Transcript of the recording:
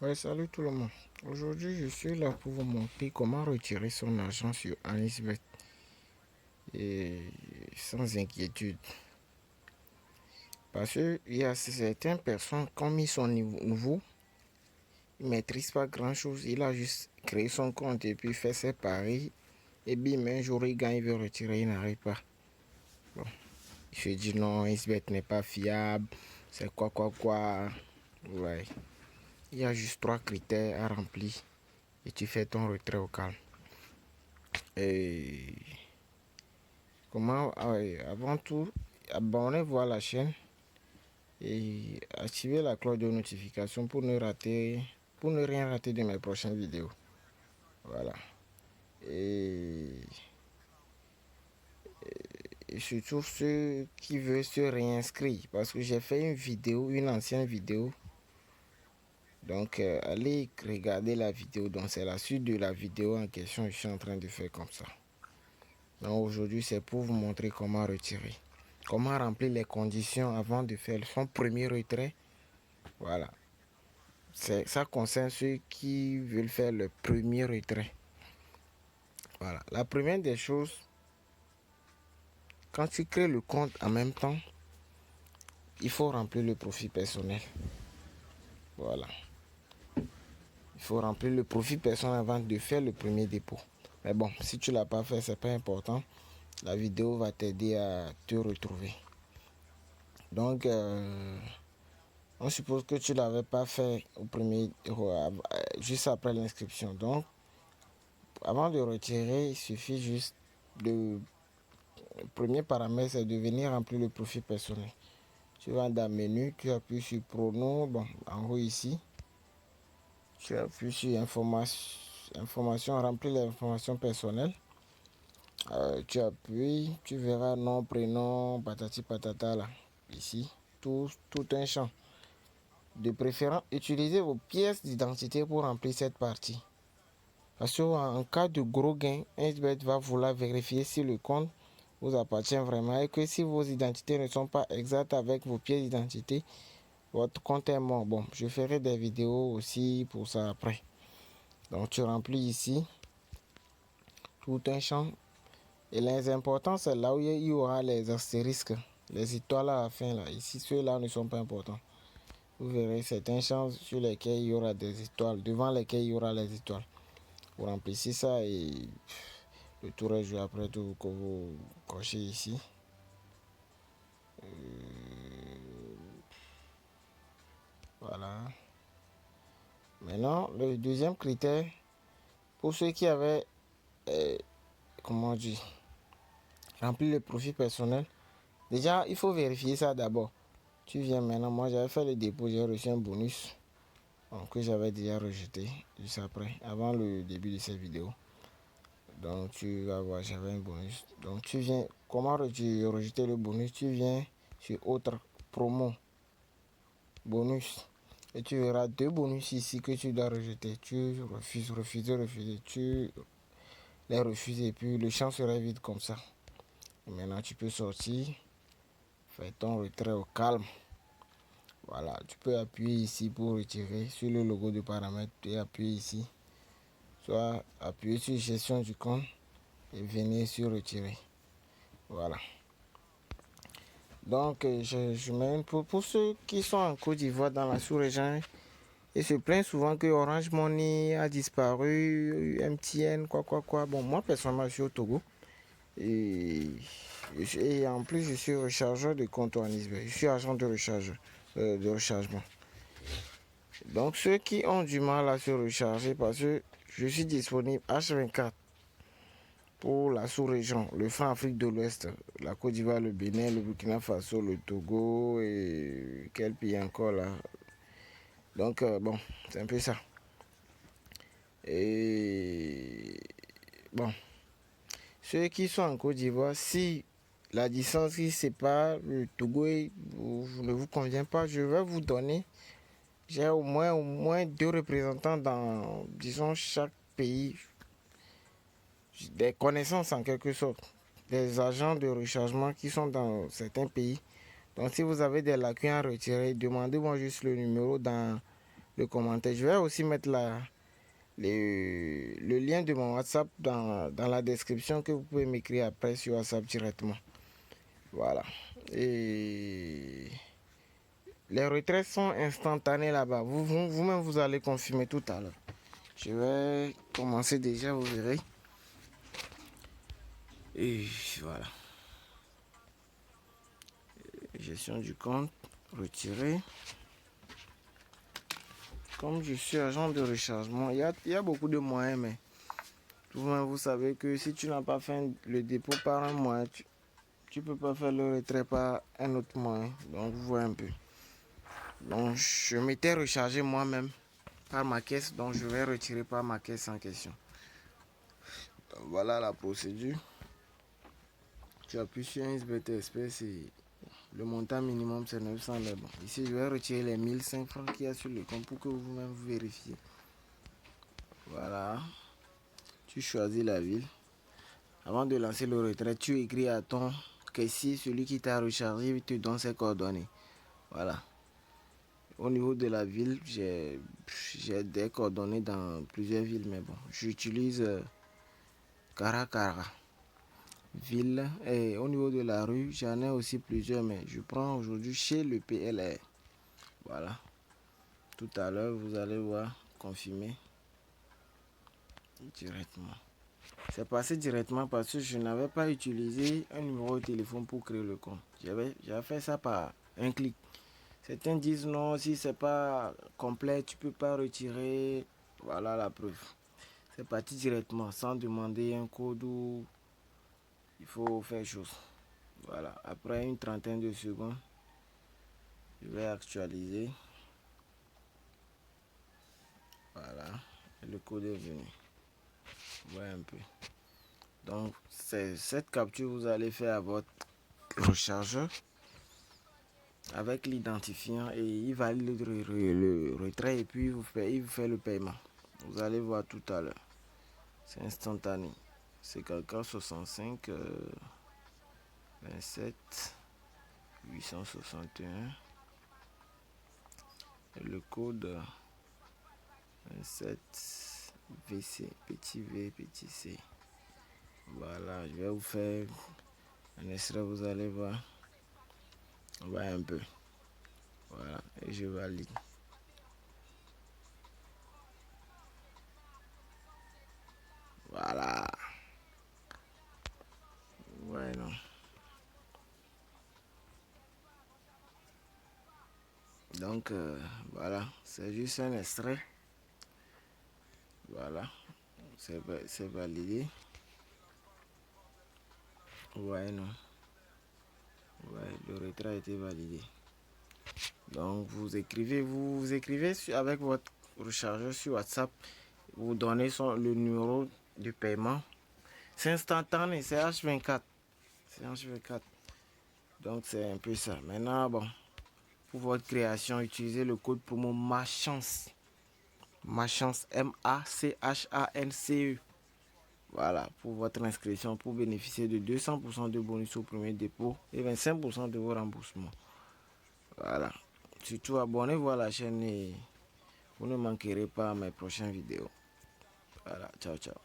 Ouais, salut tout le monde. Aujourd'hui, je suis là pour vous montrer comment retirer son argent sur Anisbet et sans inquiétude. Parce qu'il y a certaines personnes qui ont mis son niveau nouveau, il ne maîtrise pas grand-chose. Il a juste créé son compte et puis fait ses paris. Et bim, un jour, il gagne, il veut retirer, il n'arrive pas. Bon, il se dit non, Anisbet n'est pas fiable. C'est quoi. Ouais. Il y a juste 3 critères à remplir et tu fais ton retrait au calme. Et comment, avant tout, abonnez-vous à la chaîne et activez la cloche de notification pour ne rien rater de mes prochaines vidéos. Voilà. Et, et surtout ceux qui veulent se réinscrire, parce que j'ai fait une ancienne vidéo. Donc allez regarder la vidéo. Donc c'est la suite de la vidéo en question. Je suis en train de faire comme ça. Donc aujourd'hui c'est pour vous montrer comment retirer. Comment remplir les conditions avant de faire son premier retrait. Voilà. Ça concerne ceux qui veulent faire le premier retrait. Voilà. La première des choses, quand tu crées le compte en même temps, il faut remplir le profil personnel. Voilà. Il faut remplir le profil personnel avant de faire le premier dépôt. Mais bon, si tu ne l'as pas fait, c'est pas important. La vidéo va t'aider à te retrouver. Donc, on suppose que tu ne l'avais pas fait juste après l'inscription. Donc, avant de retirer, il suffit juste de... Le premier paramètre, c'est de venir remplir le profil personnel. Tu vas dans le menu, tu appuies sur pronom, bon, en haut ici. Tu appuies sur information, remplir les informations personnelles. Tu appuies, tu verras nom, prénom, patati patata là, ici. Tout un champ. De préférence, utilisez vos pièces d'identité pour remplir cette partie. Parce qu'en cas de gros gain, Anisbet va vouloir vérifier si le compte vous appartient vraiment et que si vos identités ne sont pas exactes avec vos pièces d'identité, votre compte est mort. Bon, je ferai des vidéos aussi pour ça après. Donc tu remplis ici tout un champ. Et les importants, c'est là où il y aura les astérisques, les étoiles à la fin là. Ici, ceux-là ne sont pas importants. Vous verrez certains champs sur lesquels il y aura des étoiles, devant lesquels il y aura les étoiles. Vous remplissez ça et le tour est joué après tout que vous cochez ici. Voilà. Maintenant, le deuxième critère, pour ceux qui avaient, comment dire, rempli le profil personnel, déjà, il faut vérifier ça d'abord. Tu viens maintenant, moi j'avais fait le dépôt, j'ai reçu un bonus que j'avais déjà rejeté juste après, avant le début de cette vidéo. Donc tu vas voir, j'avais un bonus. Donc tu viens, comment rejeter le bonus? Tu viens sur autre promo, bonus. Et tu verras 2 bonus ici que tu dois rejeter. Tu refuser. Tu les refuses et puis le champ sera vide comme ça. Et maintenant tu peux sortir, faire ton retrait au calme. Voilà, tu peux appuyer ici pour retirer sur le logo de paramètres et appuyer ici. Soit appuyer sur gestion du compte et venir sur retirer. Voilà. Donc, je mets pour ceux qui sont en Côte d'Ivoire dans la sous-région, ils se plaignent souvent que Orange Money a disparu, MTN, quoi. Bon, moi, personnellement, je suis au Togo. Et en plus, je suis rechargeur de compte en Anisbet. Je suis agent de rechargement. Donc, ceux qui ont du mal à se recharger, parce que je suis disponible H24 pour la sous-région, le franc Afrique de l'Ouest, la Côte d'Ivoire, le Bénin, le Burkina Faso, le Togo et quel pays encore là. Donc bon, c'est un peu ça. Et bon, ceux qui sont en Côte d'Ivoire, si la distance qui sépare le Togo ne vous convient pas, je vais vous donner, j'ai au moins 2 représentants dans, disons, chaque pays, des connaissances en quelque sorte, des agents de rechargement qui sont dans certains pays. Donc si vous avez des lacunes à retirer, demandez-moi juste le numéro dans le commentaire. Je vais aussi mettre le lien de mon WhatsApp dans la description, que vous pouvez m'écrire après sur WhatsApp directement. Voilà. Et les retraits sont instantanés là-bas. Vous-même, vous allez confirmer tout à l'heure. Je vais commencer déjà, vous verrez. Et voilà. Gestion du compte, retirer. Comme je suis agent de rechargement, il y a beaucoup de moyens, mais vous savez que si tu n'as pas fait le dépôt par un moyen, tu peux pas faire le retrait par un autre moyen. Donc vous voyez un peu. Donc je m'étais rechargé moi-même par ma caisse, donc je vais retirer par ma caisse en question. Donc, voilà la procédure. Tu appuies sur un SBT Express et le montant minimum c'est 900, mais bon. Ici je vais retirer les 1005 francs qu'il y a sur le compte pour que vous-même vous vérifiez. Voilà. Tu choisis la ville. Avant de lancer le retrait, tu écris à ton caissier, celui qui t'a rechargé, il te donne ses coordonnées. Voilà. Au niveau de la ville, j'ai des coordonnées dans plusieurs villes, mais bon, j'utilise Caracara. Ville. Et au niveau de la rue, j'en ai aussi plusieurs, mais je prends aujourd'hui chez le PLR. Voilà. Tout à l'heure, vous allez voir, confirmer directement. C'est passé directement parce que je n'avais pas utilisé un numéro de téléphone pour créer le compte. J'avais fait ça par un clic. Certains disent non, si c'est pas complet, tu peux pas retirer. Voilà la preuve. C'est parti directement sans demander un code ou il faut faire chose. Voilà. Après une trentaine de secondes, je vais actualiser. Voilà. Et le code est venu. Voilà un peu. Donc, c'est cette capture vous allez faire à votre rechargeur avec l'identifiant et il valide le retrait et puis il vous fait le paiement. Vous allez voir tout à l'heure. C'est instantané. C'est quelqu'un 65 27 861 et le code 27 VC petit V petit C. Voilà, je vais vous faire un extrait, vous allez voir. On va un peu. Voilà, et je valide. Voilà. Ouais, non. Donc, voilà, c'est juste un extrait. Voilà, c'est validé. Ouais, non. Ouais, le retrait a été validé. Donc, vous écrivez avec votre rechargeur sur WhatsApp. Vous donnez le numéro de paiement. C'est instantané, c'est H24. C'est H24. Donc, c'est un peu ça. Maintenant, bon, pour votre création, utilisez le code promo MACHANCE. MACHANCE, MACHANCE. Voilà, pour votre inscription, pour bénéficier de 200% de bonus au premier dépôt et 25% de vos remboursements. Voilà. Surtout, abonnez-vous à la chaîne et vous ne manquerez pas mes prochaines vidéos. Voilà, ciao, ciao.